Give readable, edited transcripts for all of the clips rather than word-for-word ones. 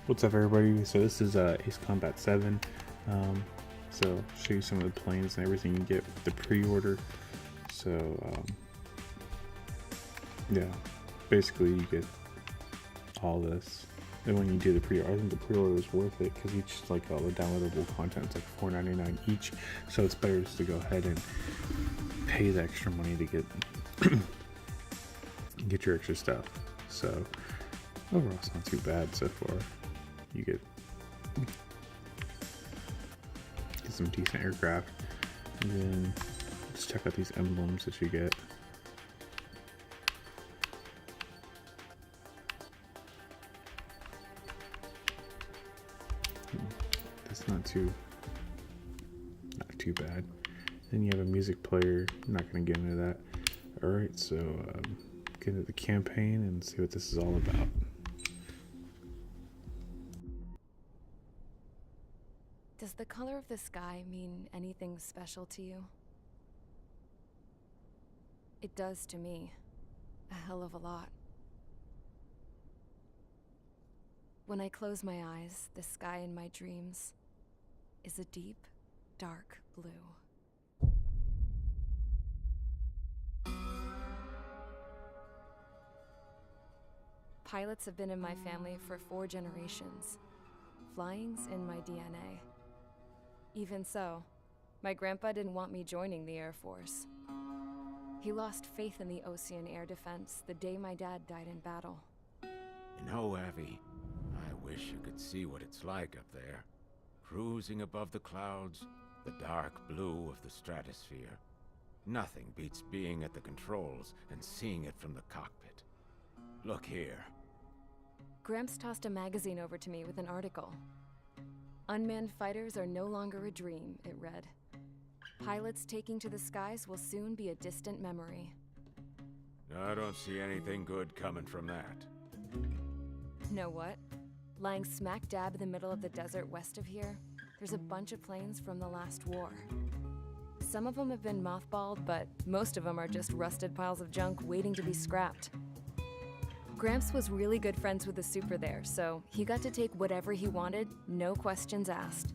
What's up, everybody? So this is Ace Combat 7. So show you some of the planes and everything you get with the pre-order. So yeah, basically you get all this. And when you do the pre-order, I think the pre-order is worth it because each, like, all the downloadable content is like $4.99 each. So it's better just to go ahead and pay the extra money to get your extra stuff. So overall, it's not too bad so far. You get some decent aircraft, and then let's check out these emblems that you get. That's not too bad. Then you have a music player. I'm not going to get into that. All right, so get into the campaign and see what this is all about. Does the color of the sky mean anything special to you? It does to me. A hell of a lot. When I close my eyes, the sky in my dreams is a deep, dark blue. Pilots have been in my family for 4 generations. Flying's in my DNA. Even so, my grandpa didn't want me joining the Air Force. He lost faith in the Ocean Air Defense the day my dad died in battle. You know, Abby, I wish you could see what it's like up there. Cruising above the clouds, the dark blue of the stratosphere. Nothing beats being at the controls and seeing it from the cockpit. Look here. Gramps tossed a magazine over to me with an article. Unmanned fighters are no longer a dream, it read. Pilots taking to the skies will soon be a distant memory. I don't see anything good coming from that. Know what? Lying smack dab in the middle of the desert west of here, there's a bunch of planes from the last war. Some of them have been mothballed, but most of them are just rusted piles of junk waiting to be scrapped. Gramps was really good friends with the super there, so he got to take whatever he wanted, no questions asked.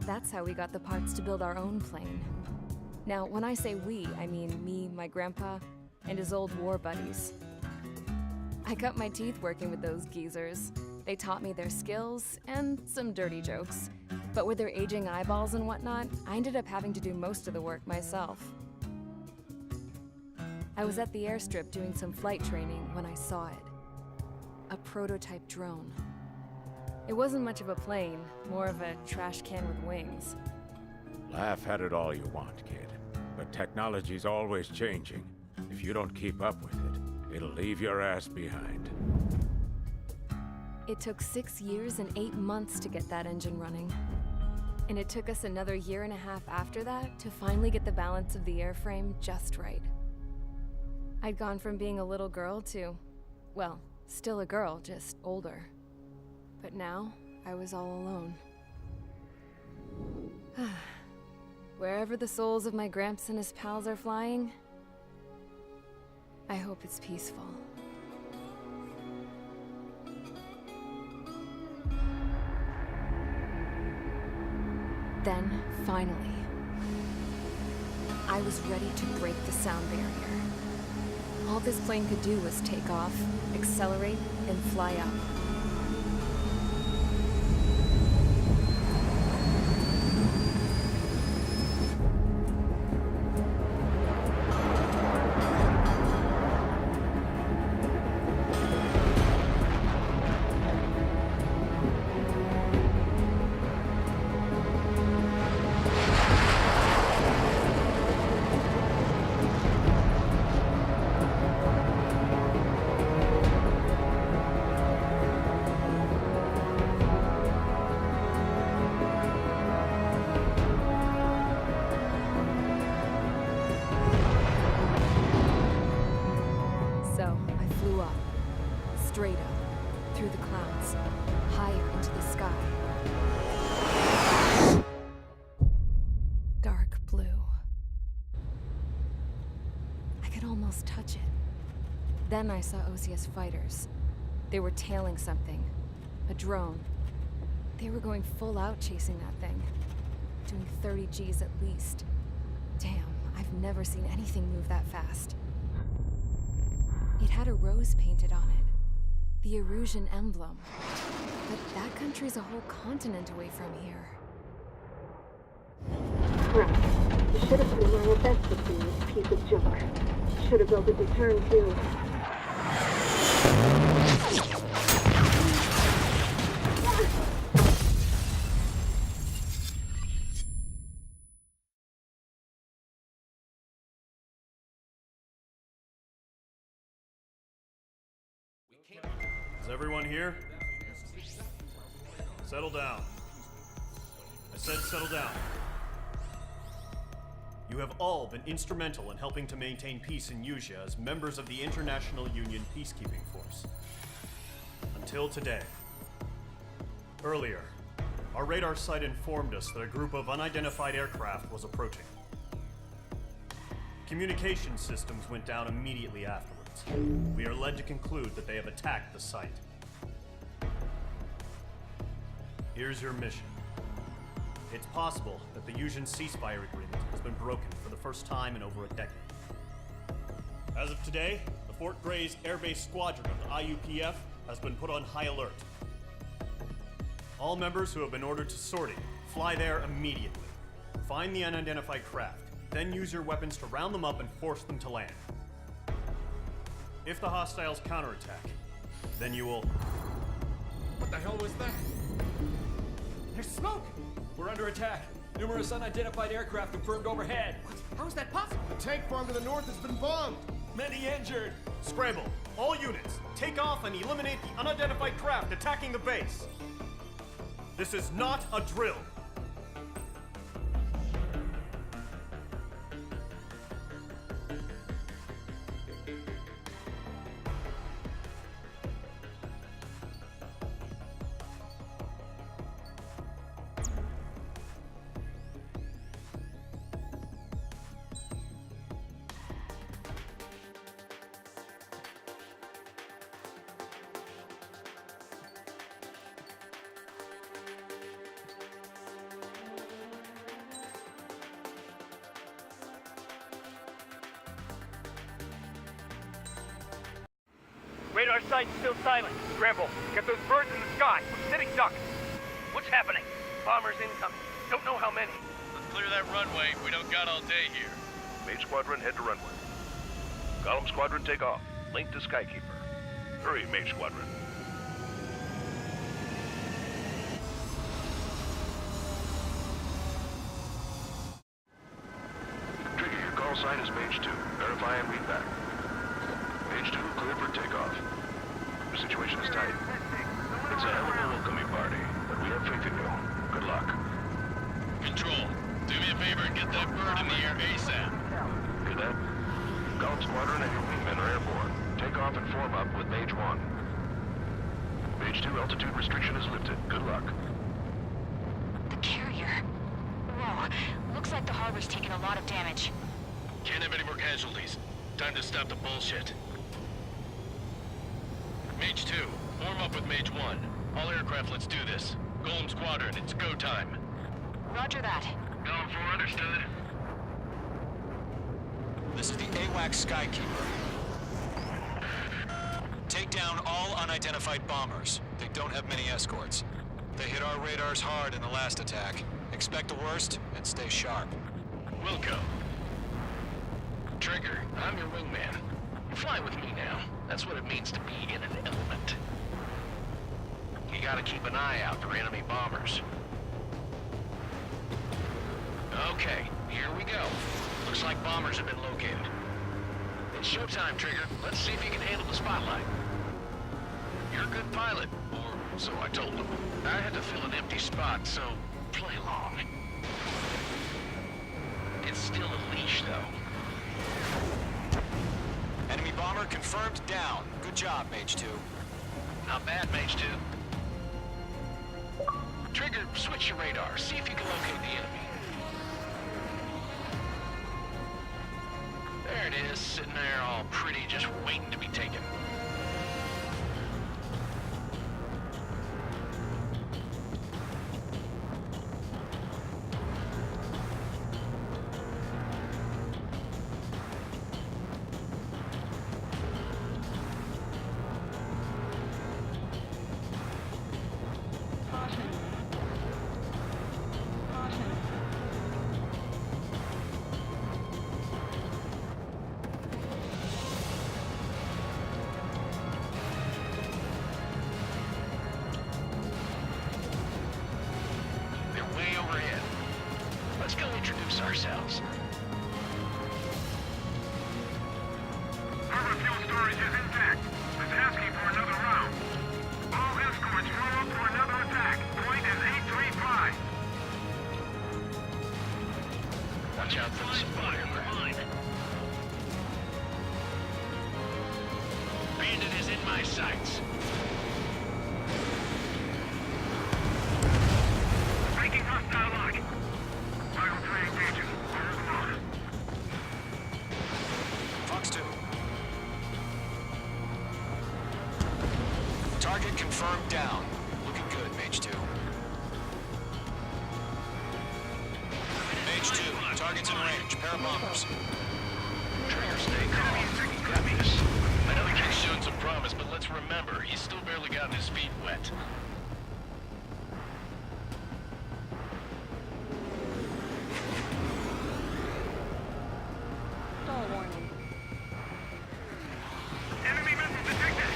That's how we got the parts to build our own plane. Now, when I say we, I mean me, my grandpa, and his old war buddies. I cut my teeth working with those geezers. They taught me their skills, and some dirty jokes. But with their aging eyeballs and whatnot, I ended up having to do most of the work myself. I was at the airstrip doing some flight training when I saw it. A prototype drone. It wasn't much of a plane, more of a trash can with wings. Laugh at it all you want, kid. But technology's always changing. If you don't keep up with it, it'll leave your ass behind. It took 6 years and 8 months to get that engine running. And it took us another 1.5 years after that to finally get the balance of the airframe just right. I'd gone from being a little girl to, well, still a girl, just older. But now, I was all alone. Wherever the souls of my Gramps and his pals are flying, I hope it's peaceful. Then, finally, I was ready to break the sound barrier. All this plane could do was take off, accelerate, and fly up. So, I flew up, straight up, through the clouds, higher into the sky. Dark blue. I could almost touch it. Then I saw Osius fighters. They were tailing something. A drone. They were going full out chasing that thing. Doing 30 Gs at least. Damn, I've never seen anything move that fast. It had a rose painted on it. The Erusian emblem. But that country's a whole continent away from here. Crap. You should have been wearing a vest with this piece of junk. Should have built a deterrent too. Is everyone here? Settle down. I said settle down. You have all been instrumental in helping to maintain peace in Usea as members of the International Union Peacekeeping Force. Until today. Earlier, our radar site informed us that a group of unidentified aircraft was approaching. Communication systems went down immediately afterwards. We are led to conclude that they have attacked the site. Here's your mission. It's possible that the Usian ceasefire agreement has been broken for the first time in over a decade. As of today, the Fort Grays Air Base Squadron of the IUPF has been put on high alert. All members who have been ordered to sortie, fly there immediately. Find the unidentified craft, then use your weapons to round them up and force them to land. If the hostiles counterattack, then you will... What the hell was that? There's smoke! We're under attack. Numerous unidentified aircraft confirmed overhead. What? How is that possible? The tank farm to the north has been bombed! Many injured. Scramble! All units, take off and eliminate the unidentified craft attacking the base. This is not a drill. Radar site's still silent. Scramble. Get those birds in the sky. We're sitting ducks. What's happening? Bombers incoming. Don't know how many. Let's clear that runway. We don't got all day here. Mage Squadron, head to runway. Golem Squadron, take off. Link to Skykeeper. Hurry, Mage Squadron. Trigger, your call sign is Mage 2. Verify and read back. Mage 2, clear for takeoff. The situation is tight. It's a hell of a welcoming party, but we have faith in you. Good luck. Control, do me a favor and get that bird in the air ASAP. Hear that? Golem Squadron and your wingmen are airborne. Take off and form up with Mage 1. Mage 2, altitude restriction is lifted. Good luck. The carrier. Whoa. Looks like the harbor's taken a lot of damage. Can't have any more casualties. Time to stop the bullshit. Mage 2, form up with Mage 1. All aircraft, let's do this. Golem Squadron, it's go time. Roger that. Going for understood. This is the AWAC Skykeeper. Take down all unidentified bombers. They don't have many escorts. They hit our radars hard in the last attack. Expect the worst and stay sharp. Wilco. Trigger, I'm your wingman. You fly with me now. That's what it means to be in an element. You gotta keep an eye out for enemy bombers. Okay, here we go. Looks like bombers have been located. It's showtime, Trigger. Let's see if you can handle the spotlight. You're a good pilot, or so I told them. I had to fill an empty spot, so play along. It's still a leash, though. Enemy bomber confirmed down. Good job, Mage 2. Not bad, Mage 2. Trigger, switch your radar. See if you can locate the enemy. There it is, sitting there all pretty, just waiting to be taken. Let's go introduce ourselves. Harbor fuel storage is intact. It's asking for another round. All escorts roll up for another attack. Point is 835. Watch out for the supply aircraft. Bandit is in my sights. Breaking hostile lock. Final 3 engaging. Hold on. Fox 2. Target confirmed down. Looking good, Mage 2. Mage 2, target's in range. Pair of bombers. Trigger, stay calm. You got this. I know the kid's shown some promise, but let's remember, he's still barely gotten his feet wet. Stall warning. Enemy missile detected.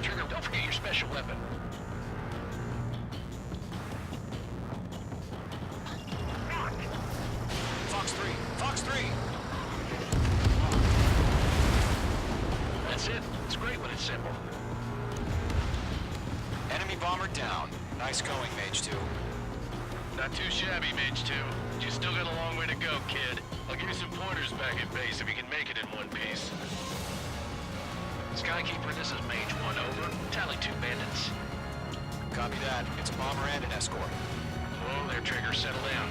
Trigger, don't forget your special weapon. Fox 3. Fox 3. That's it. It's great when it's simple. Enemy bomber down. Nice going, Mage 2. Not too shabby, Mage 2. You still got a long way to go, kid. I'll give you some pointers back at base if you can make it in one piece. Skykeeper, this is Mage 1, over. Tally 2 bandits. Copy that. It's a bomber and an escort. Whoa there, Trigger. Settle down.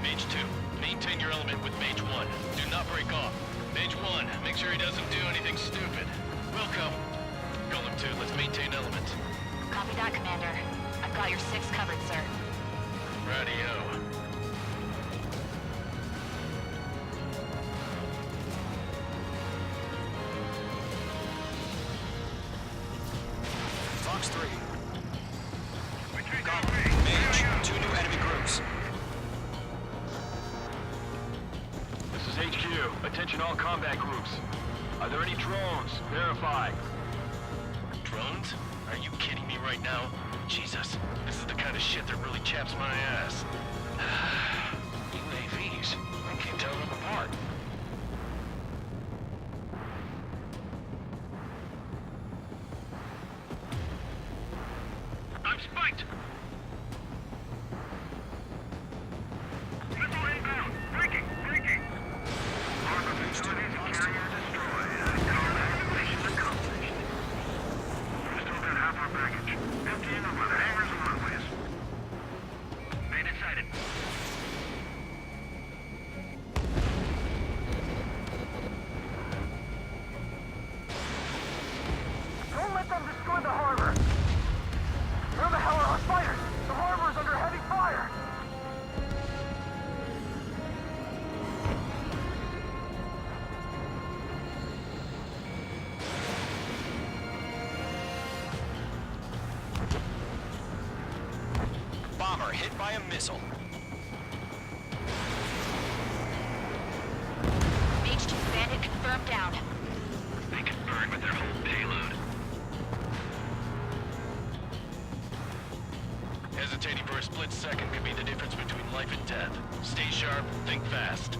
Mage 2, maintain your element with Mage 1. Do not break off. Mage 1, make sure he doesn't do anything stupid. Wilco, Golem 2, let's maintain element. Copy that, Commander. I've got your 6 covered, sir. Radio. Fox 3. Mage, 2 new enemy groups. This is HQ. Attention all combat groups. Are there any drones? Verify. Drones? Are you kidding me right now? Jesus, this is the kind of shit that really chaps my ass. UAVs. I can't tell them apart. I'm spiked. Missile inbound. Breaking. Harbor facilities and carrier destroyed. Mission accomplished. We've still got half our baggage. Emptying them by the hangars and runways. Bandit sighted. Don't let them destroy the harbor. Where the hell are our fighters? The harbor is under heavy fire. Bomber hit by a missile. Mage 2 bandit confirmed down. They can burn with their whole payload. Hesitating for a split second could be the difference between life and death. Stay sharp, think fast.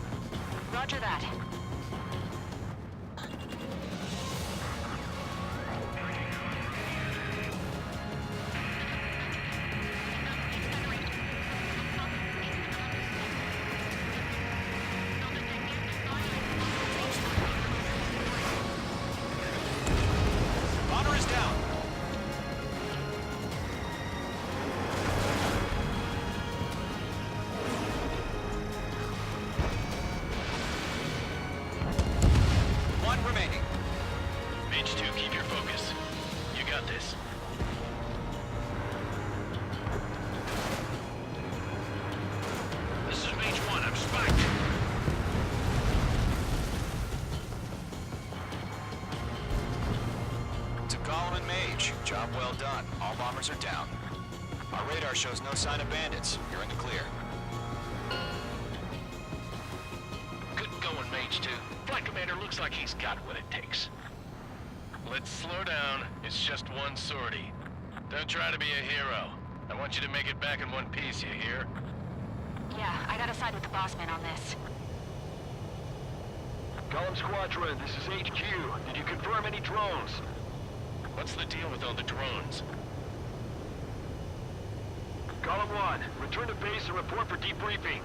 Roger that. Bomber is down. on. All bombers are down. Our radar shows no sign of bandits. You're in the clear. Good going, Mage 2. Flight Commander looks like he's got what it takes. Let's slow down. It's just one sortie. Don't try to be a hero. I want you to make it back in one piece, you hear? Yeah, I gotta side with the boss man on this. Column Squadron, this is HQ. Did you confirm any drones? What's the deal with all the drones? Column 1, return to base and report for debriefing.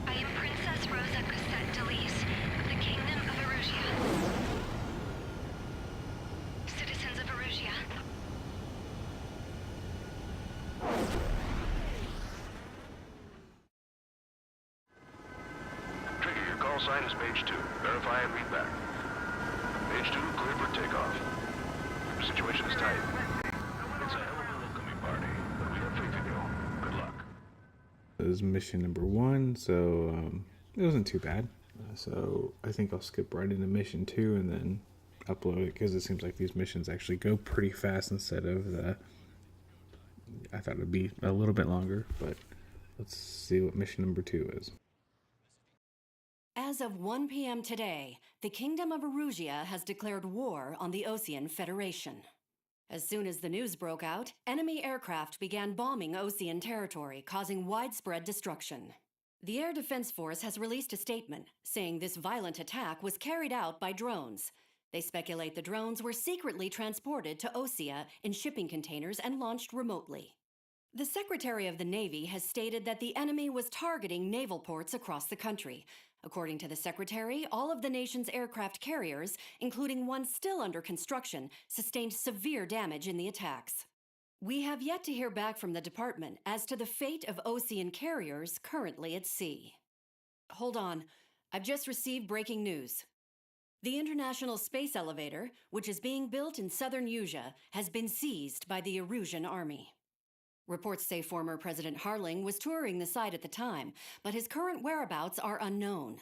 I am Princess Rosa Cassette Delise of the Kingdom of Erusia. Citizens of Erusia. Trigger, your call sign is Mage 2. Verify and read back. Mage 2, clear for takeoff. The situation is tight. It's a hell of a welcoming party, but we have faith in you. Good luck. This is mission number 1, so it wasn't too bad. So I think I'll skip right into mission 2 and then upload it, because it seems like these missions actually go pretty fast instead of I thought it'd be a little bit longer, but let's see what mission number 2 is. As of 1 p.m. today, the Kingdom of Erusia has declared war on the Osean Federation. As soon as the news broke out, enemy aircraft began bombing Osean territory, causing widespread destruction. The Air Defense Force has released a statement saying this violent attack was carried out by drones. They speculate the drones were secretly transported to Osea in shipping containers and launched remotely. The Secretary of the Navy has stated that the enemy was targeting naval ports across the country. According to the Secretary, all of the nation's aircraft carriers, including one still under construction, sustained severe damage in the attacks. We have yet to hear back from the department as to the fate of Osean carriers currently at sea. Hold on, I've just received breaking news. The International Space Elevator, which is being built in southern Usea, has been seized by the Erusian Army. Reports say former President Harling was touring the site at the time, but his current whereabouts are unknown.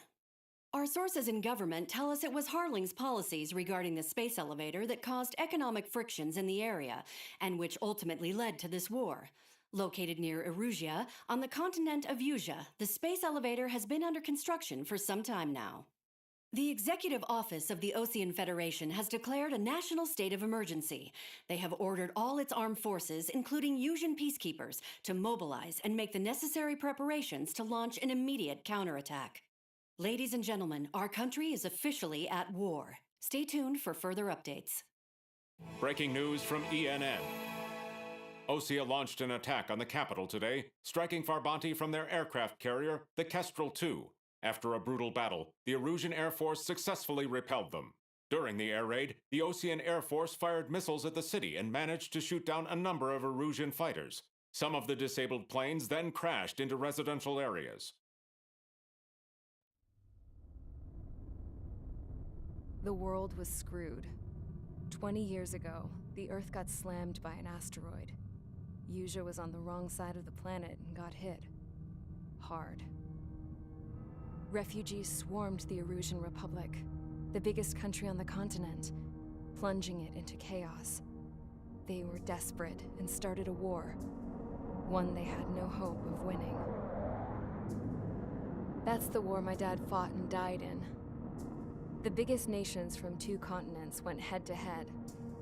Our sources in government tell us it was Harling's policies regarding the space elevator that caused economic frictions in the area, and which ultimately led to this war. Located near Erusia, on the continent of Usea, the space elevator has been under construction for some time now. The Executive Office of the Osean Federation has declared a national state of emergency. They have ordered all its armed forces, including Usian peacekeepers, to mobilize and make the necessary preparations to launch an immediate counterattack. Ladies and gentlemen, our country is officially at war. Stay tuned for further updates. Breaking news from ENN. Osea launched an attack on the capital today, striking Farbanti from their aircraft carrier, the Kestrel II. After a brutal battle, the Erusian Air Force successfully repelled them. During the air raid, the Osean Air Force fired missiles at the city and managed to shoot down a number of Erusian fighters. Some of the disabled planes then crashed into residential areas. The world was screwed. 20 years ago, the Earth got slammed by an asteroid. Usea was on the wrong side of the planet and got hit. Hard. Refugees swarmed the Erusian Republic, the biggest country on the continent, plunging it into chaos. They were desperate and started a war, one they had no hope of winning. That's the war my dad fought and died in. The biggest nations from 2 continents went head-to-head,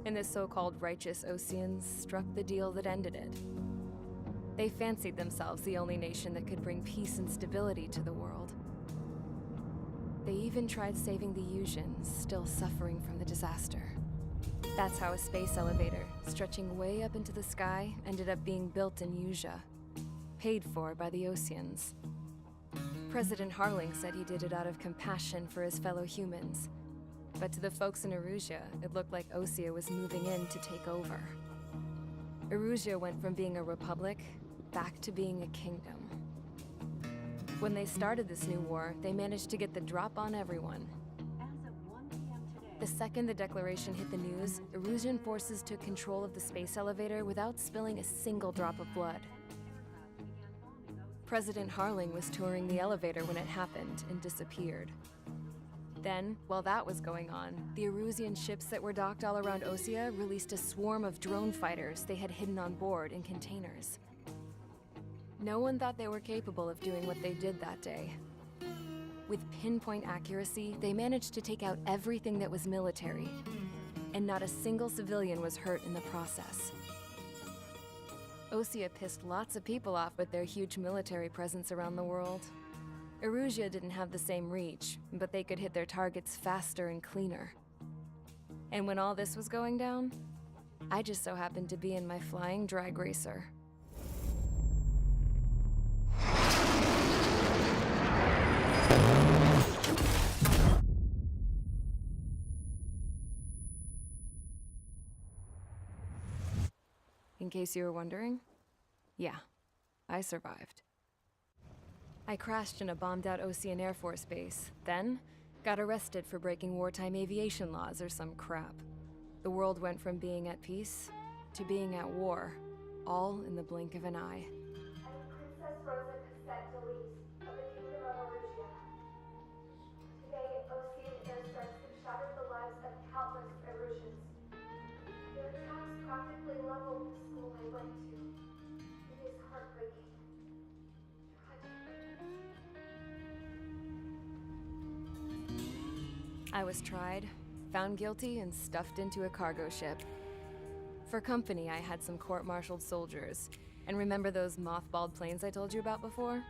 and the so-called righteous Oseans struck the deal that ended it. They fancied themselves the only nation that could bring peace and stability to the world. They even tried saving the Usians, still suffering from the disaster. That's how a space elevator, stretching way up into the sky, ended up being built in Usea, paid for by the Oseans. President Harling said he did it out of compassion for his fellow humans. But to the folks in Erusia, it looked like Osea was moving in to take over. Erusia went from being a republic back to being a kingdom. When they started this new war, they managed to get the drop on everyone. The second the declaration hit the news, Erusian forces took control of the space elevator without spilling a single drop of blood. President Harling was touring the elevator when it happened and disappeared. Then, while that was going on, the Erusian ships that were docked all around Osea released a swarm of drone fighters they had hidden on board in containers. No one thought they were capable of doing what they did that day. With pinpoint accuracy, they managed to take out everything that was military, and not a single civilian was hurt in the process. Osea pissed lots of people off with their huge military presence around the world. Erusia didn't have the same reach, but they could hit their targets faster and cleaner. And when all this was going down, I just so happened to be in my flying drag racer. In case you were wondering, yeah, I survived. I crashed in a bombed-out Osean Air Force base, then got arrested for breaking wartime aviation laws or some crap. The world went from being at peace to being at war, all in the blink of an eye. Princess Rosa Cassette Delise of the Kingdom of Erusia. Today, Osean airstrikes have shattered the lives of countless Erusians. Their attacks practically leveled the school I went to. It is heartbreaking. I was tried, found guilty, and stuffed into a cargo ship. For company, I had some court-martialed soldiers. And remember those mothballed planes I told you about before?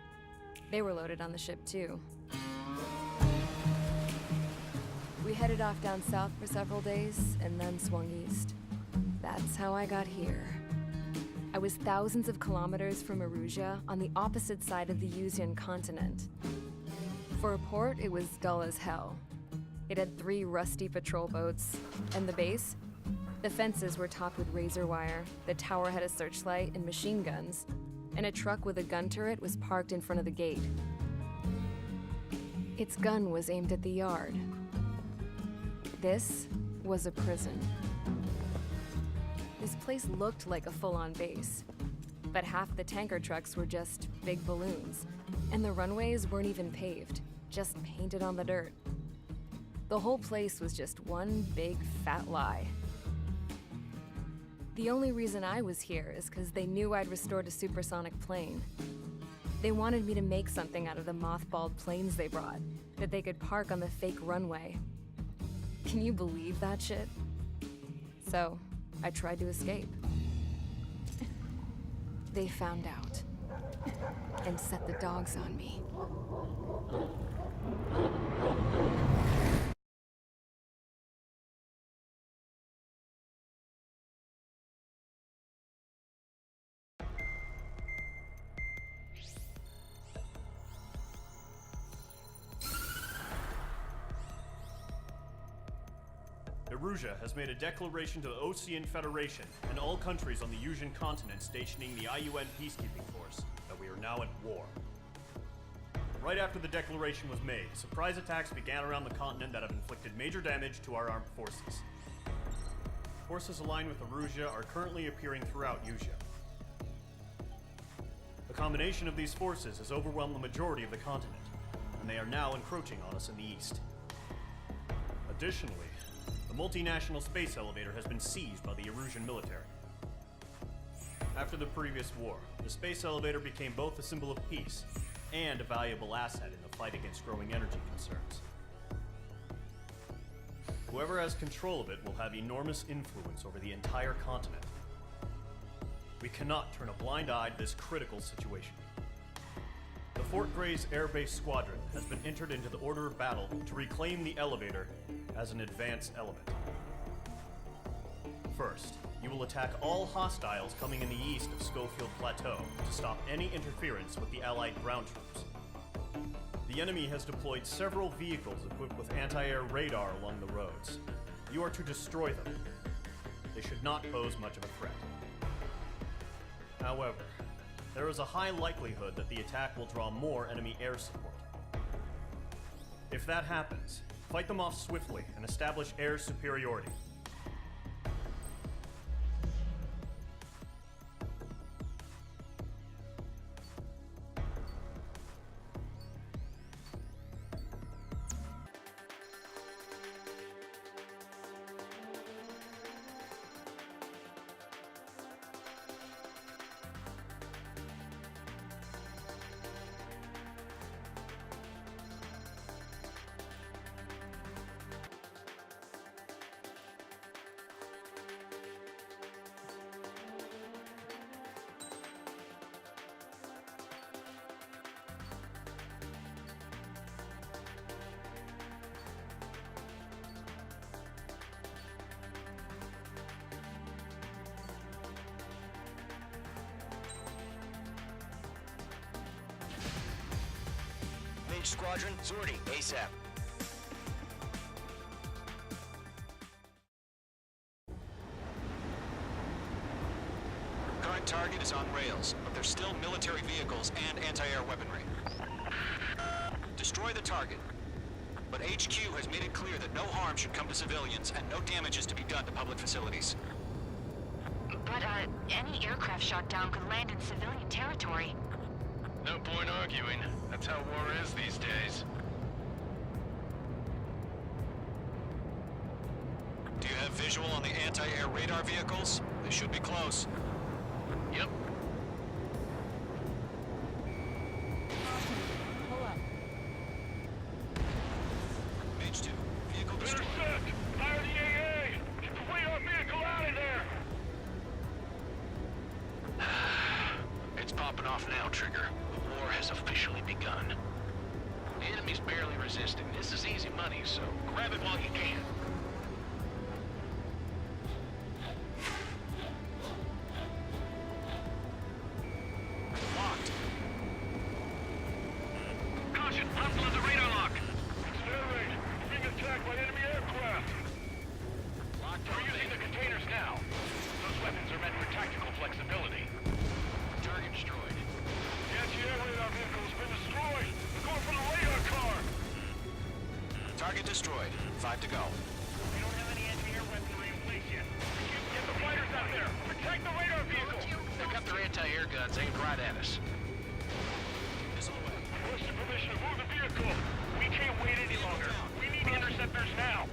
They were loaded on the ship too. We headed off down south for several days, and then swung east. That's how I got here. I was thousands of kilometers from Erusia, on the opposite side of the Yuzian continent. For a port, it was dull as hell. It had 3 rusty patrol boats, and the base? The fences were topped with razor wire, the tower had a searchlight and machine guns, and a truck with a gun turret was parked in front of the gate. Its gun was aimed at the yard. This was a prison. This place looked like a full-on base, but half the tanker trucks were just big balloons, and the runways weren't even paved, just painted on the dirt. The whole place was just one big fat lie. The only reason I was here is because they knew I'd restored a supersonic plane. They wanted me to make something out of the mothballed planes they brought, that they could park on the fake runway. Can you believe that shit? So, I tried to escape. They found out, and set the dogs on me. Erusia has made a declaration to the Osean Federation and all countries on the Yuzian continent stationing the IUN peacekeeping force that we are now at war. Right after the declaration was made, surprise attacks began around the continent that have inflicted major damage to our armed forces. Forces aligned with Erusia are currently appearing throughout Yusia. The combination of these forces has overwhelmed the majority of the continent, and they are now encroaching on us in the east. Additionally, the multinational space elevator has been seized by the Erusian military. After the previous war, the space elevator became both a symbol of peace and a valuable asset in the fight against growing energy concerns. Whoever has control of it will have enormous influence over the entire continent. We cannot turn a blind eye to this critical situation. The Fort Grays Air Base Squadron has been entered into the order of battle to reclaim the elevator as an advanced element. First, you will attack all hostiles coming in the east of Schofield Plateau to stop any interference with the Allied ground troops. The enemy has deployed several vehicles equipped with anti-air radar along the roads. You are to destroy them. They should not pose much of a threat. However, there is a high likelihood that the attack will draw more enemy air support. If that happens, fight them off swiftly and establish air superiority. Engage squadron, sorting ASAP. Current target is on rails, but there's still military vehicles and anti-air weaponry. Destroy the target. But HQ has made it clear that no harm should come to civilians and no damage is to be done to public facilities. But, any aircraft shot down could land in civilian territory. No point arguing. That's how war is these days. Do you have visual on the anti-air radar vehicles? They should be close. Yep. Pull up. Mage 2, vehicle destroyed. Intercept! Fire the AA! Get the radar vehicle out of there! It's popping off now, Trigger. The war has officially begun. The enemy's barely resisting. This is easy money, so grab it while you can. Locked. Caution! Hostile in the radar lock! Air raid! Being attacked by enemy aircraft! We're using the containers now. Those weapons are meant for tactical flexibility. Target destroyed. The anti-air radar vehicle has been destroyed! We're going for the radar car! Target destroyed. 5 to go. We don't have any anti-air weaponry in place yet. Get the fighters out there! Protect the radar vehicle! They've got their anti-air guns aimed right at us. Missile away. Requesting permission to move the vehicle! We can't wait any longer! We need interceptors now!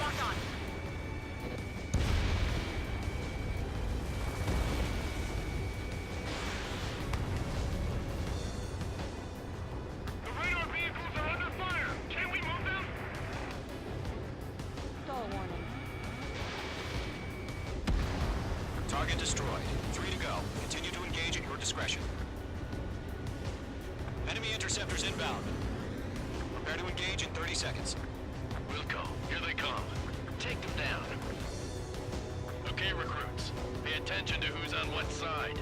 Lock on. The radar vehicles are under fire! Can we move them? Stall warning. Target destroyed. 3 to go. Continue to engage at your discretion. Enemy interceptors inbound. Prepare to engage in 30 seconds. Wilco, here they come. Take them down. Okay, recruits. Pay attention to who's on what side.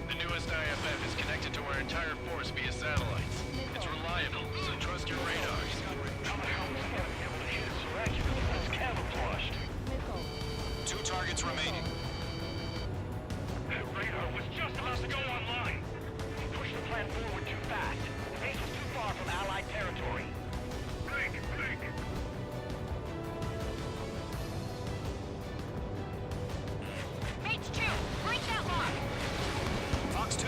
The newest IFF is connected to our entire force via satellites. It's reliable, so trust your radars. How the hell is he gonna be able to hit us so accurately when it's camouflaged? Missile. 2 targets remaining. That radar was just about to go online. We pushed the plan forward too fast. The base was too far from Allied territory. Think! Mage 2, break that lock! Fox 2.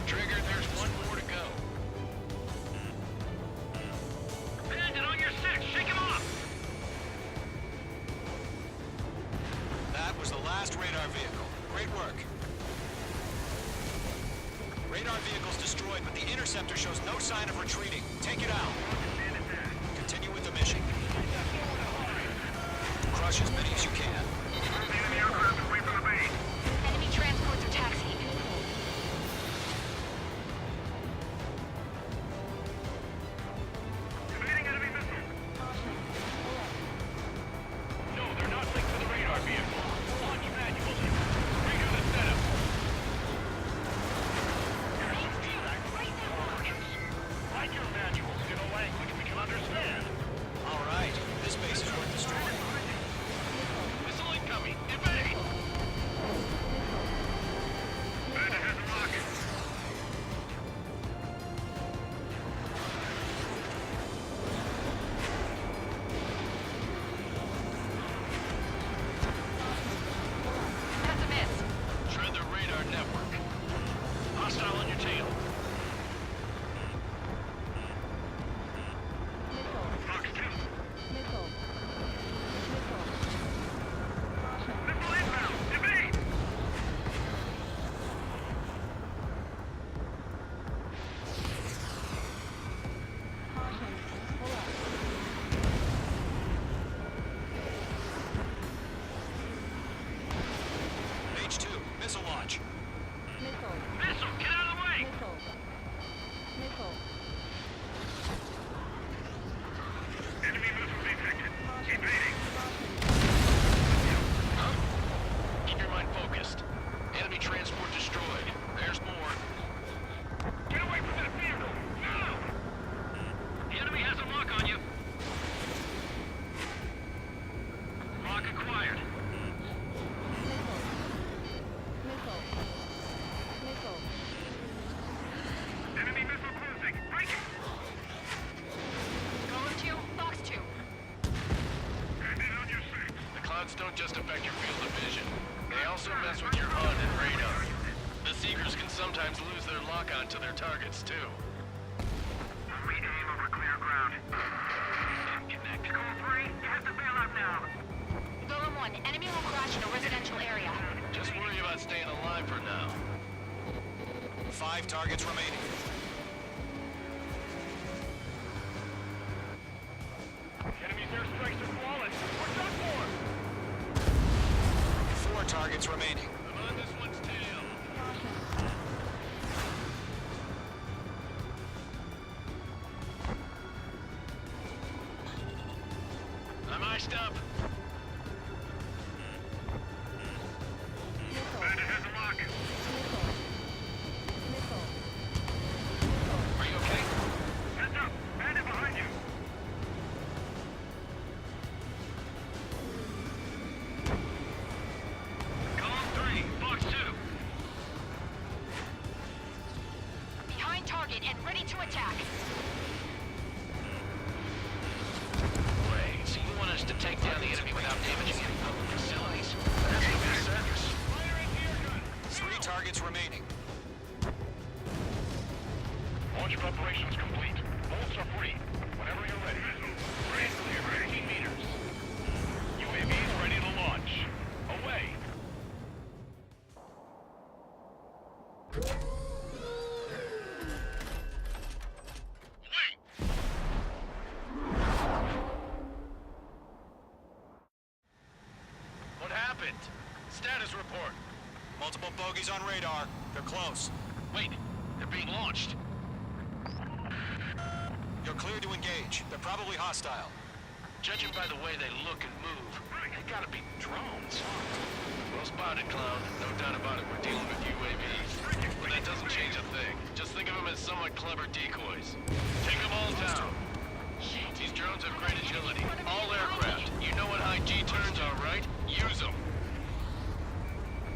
Trigger, there's one more to go. Bandit on your 6! Shake him off! That was the last radar vehicle. Great work. Radar vehicle's destroyed, but the interceptor shows no sign of retreating. Take it out. Continue with the mission. Crush as many as you can. Enemy aircraft away from the base! Enemy transports are taxiing. Evading enemy missile! No, they're not linked to the radar vehicle. Launch manually. Redo the setup. Write your manuals in a language we can understand. All right. This base is worth destroying. Missile incoming! Evade! Seekers can sometimes lose their lock-on to their targets, too. We aim over clear ground. Connect. Call 3, you have to bail out now. Golem 1, enemy will crash in a residential area. Just worry about staying alive for now. 5 targets remaining. Enemy's airstrikes are flawless. We're done for. 4 targets remaining. I'm on this one's tail. I'm iced up. Bandit has a lock. Are you okay? Heads up. Bandit behind you. Column 3, Fox 2. Behind target and ready to attack. Wait, so you want us to take down the enemy without damaging any public facilities? That's gonna be a circus. 3 targets remaining. Launch preparations complete. Bolts are free. Whenever you're ready. Free and clear, 15 meters. UAVs ready to launch. Away. What happened? Status report. Multiple bogeys on radar. They're close. Wait, they're being launched. You're cleared to engage. They're probably hostile. Judging by the way they look and move, they gotta be drones. Well spotted, Clown. No doubt about it, we're dealing with UAVs. But that doesn't change a thing. Just think of them as somewhat clever decoys. Take them all down. These drones have great agility. All aircraft. You know what high G turns are, right? Use them.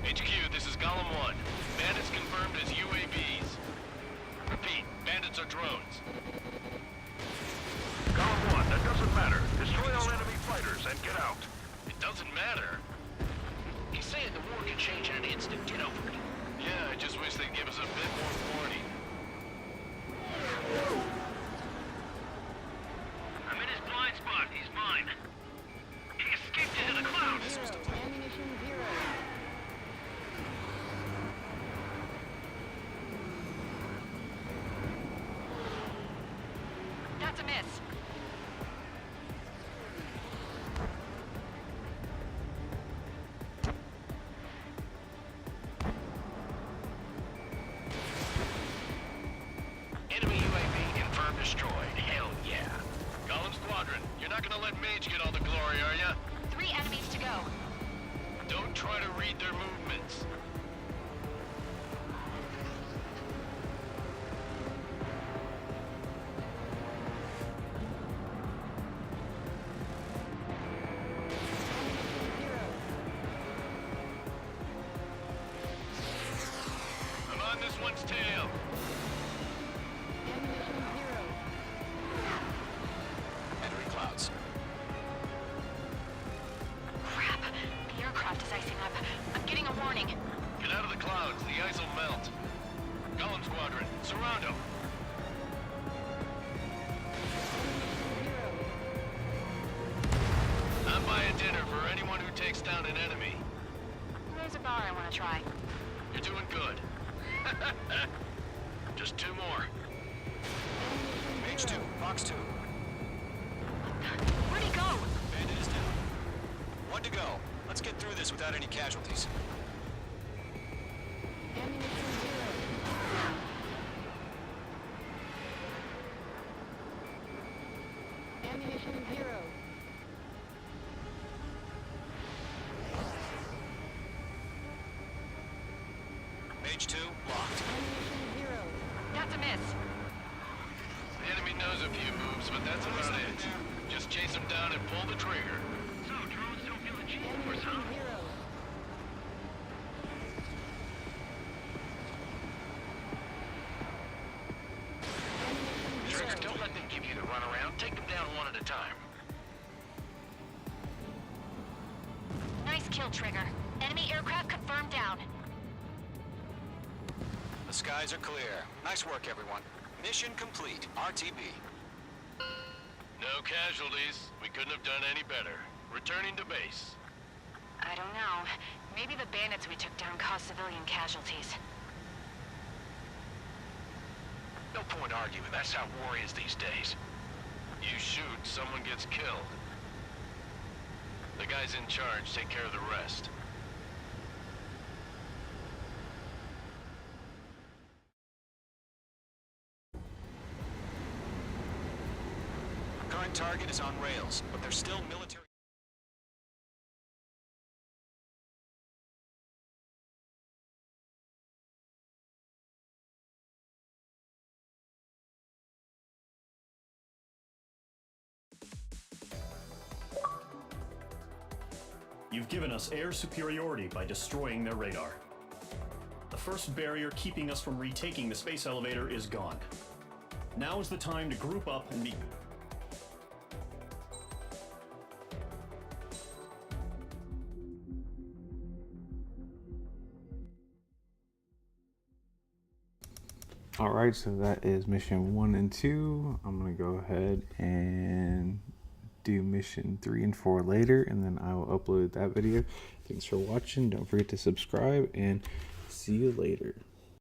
HQ, this is Golem 1. Bandits confirmed as UAVs. Repeat, bandits are drones. Column 1, that doesn't matter. Destroy all enemy fighters and get out. It doesn't matter. He's saying the war can change in an instant. Get over it. Yeah, I just wish they'd give us a bit more warning. I'm in his blind spot. He's mine. He escaped into the clouds. Ammunition 0. That's a miss. Enemy UAV confirmed destroyed. Hell yeah. Golem Squadron, you're not gonna let Mage get all the glory, are ya? 3 enemies to go. Don't try to read their movements. I'm on this one's tail. Entering clouds. Crap. The aircraft is icing up. I'm getting a warning. Get out of the clouds, the ice will melt. Golem Squadron, surround them. I'm buying dinner for anyone who takes down an enemy. There's a bar I want to try. You're doing good. Just 2 more. Mage 2, Fox 2. Where'd he go? Bandit is down. 1 to go. Let's get through this without any casualties. Ammunition 0. Mage 2, locked. That's a miss. The enemy knows a few moves, but that's about it. Just chase them down and pull the trigger. So, drones don't feel a G-force, huh? Trigger, don't let them give you the runaround. Take them down one at a time. Nice kill, Trigger. Enemy aircraft confirmed down. The skies are clear. Nice work, everyone. Mission complete. RTB. No casualties. We couldn't have done any better. Returning to base. I don't know. Maybe the bandits we took down caused civilian casualties. No point arguing. That's how war is these days. You shoot, someone gets killed. The guys in charge take care of the rest. Current target is on rails, but there's still military... You've given us air superiority by destroying their radar. The first barrier keeping us from retaking the space elevator is gone. Now is the time to group up and be... Alright, so that is mission 1 and 2. I'm going to go ahead and do mission 3 and 4 later, and then I will upload that video. Thanks for watching. Don't forget to subscribe, and see you later.